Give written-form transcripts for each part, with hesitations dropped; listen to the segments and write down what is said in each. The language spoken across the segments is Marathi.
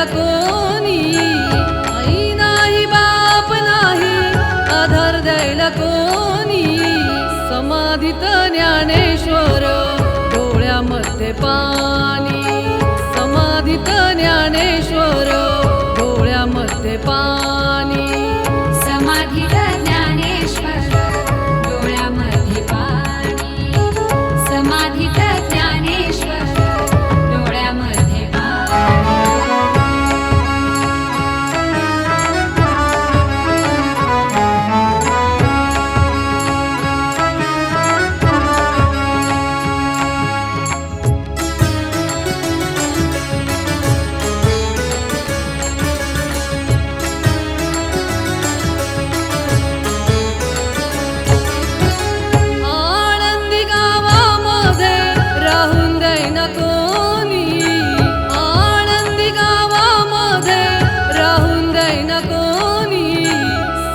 कोणी आई नाही बाप नाही आधार द्यायला कोणी समाधीत ज्ञानेश्वर डोळ्यामध्ये पाणी समाधीत ज्ञानेश्वर डोळ्यामध्ये पाणी समाधीत ज्ञानेश्वर डोळ्यामध्ये पाणी समाधीत ज्ञानेश्वर डोळ्यामध्ये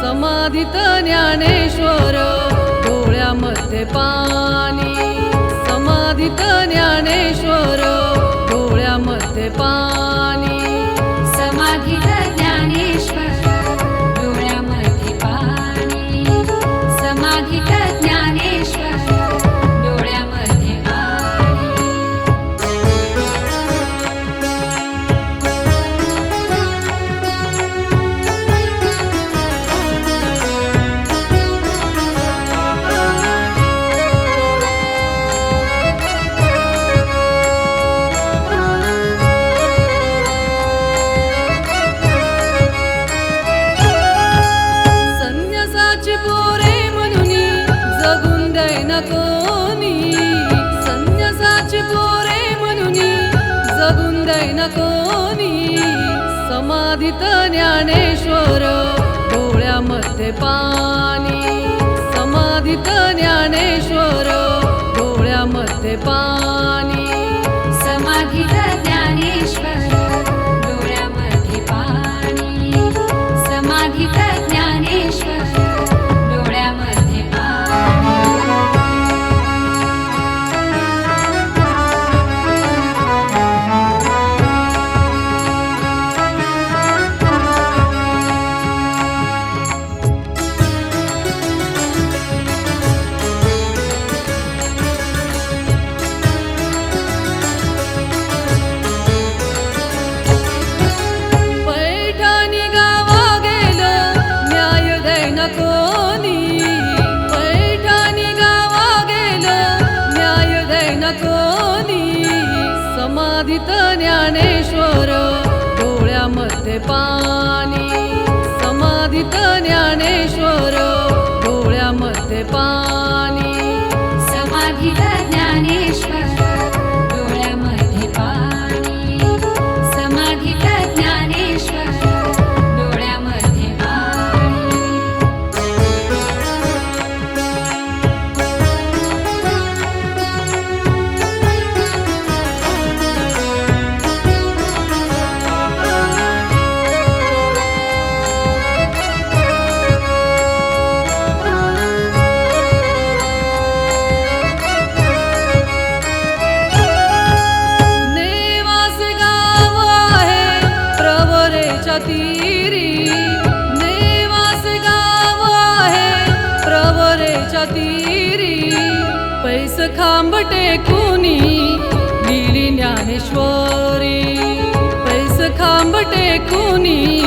समाधीत ज्ञानेश्वर डोळ्यामध्ये पाणी समाधीत ज्ञानेश्वर डोळ्यामध्ये पाणी समाधीत ज्ञानेश्वर डोळ्यामध्ये पाणी समाधीत ज्ञानेश्वर डोळ्यामध्ये कोणी संन्यासाची पोरे म्हणून जगून दैना कोणी समाधीत ज्ञानेश्वर डोळ्यामध्ये पाणी समाधीत ज्ञानेश्वर डोळ्यामध्ये पाणी समाधीत ज्ञानेश्वर डोळ्यामध्ये पाणी समाधीत ज्ञानेश्वर डोळ्यामध्ये कोणी पैठाणी गावा गेलं न्याय दैना कोणी समाधीत ज्ञानेश्वर डोळ्यामध्ये पाणी समाधीत ज्ञानेश्वर डोळ्यामध्ये पाणी समाधीत ज्ञानेश्वर डोळ्यामध्ये पाणी समाधीत ज्ञानेश्वर डोळ्यामध्ये तीरी नेवास गाव आहे प्रवरेच्या तीरी पैस खांब टेकुनी लिहिली ज्ञानेश्वरी पैस खांब टेकुनी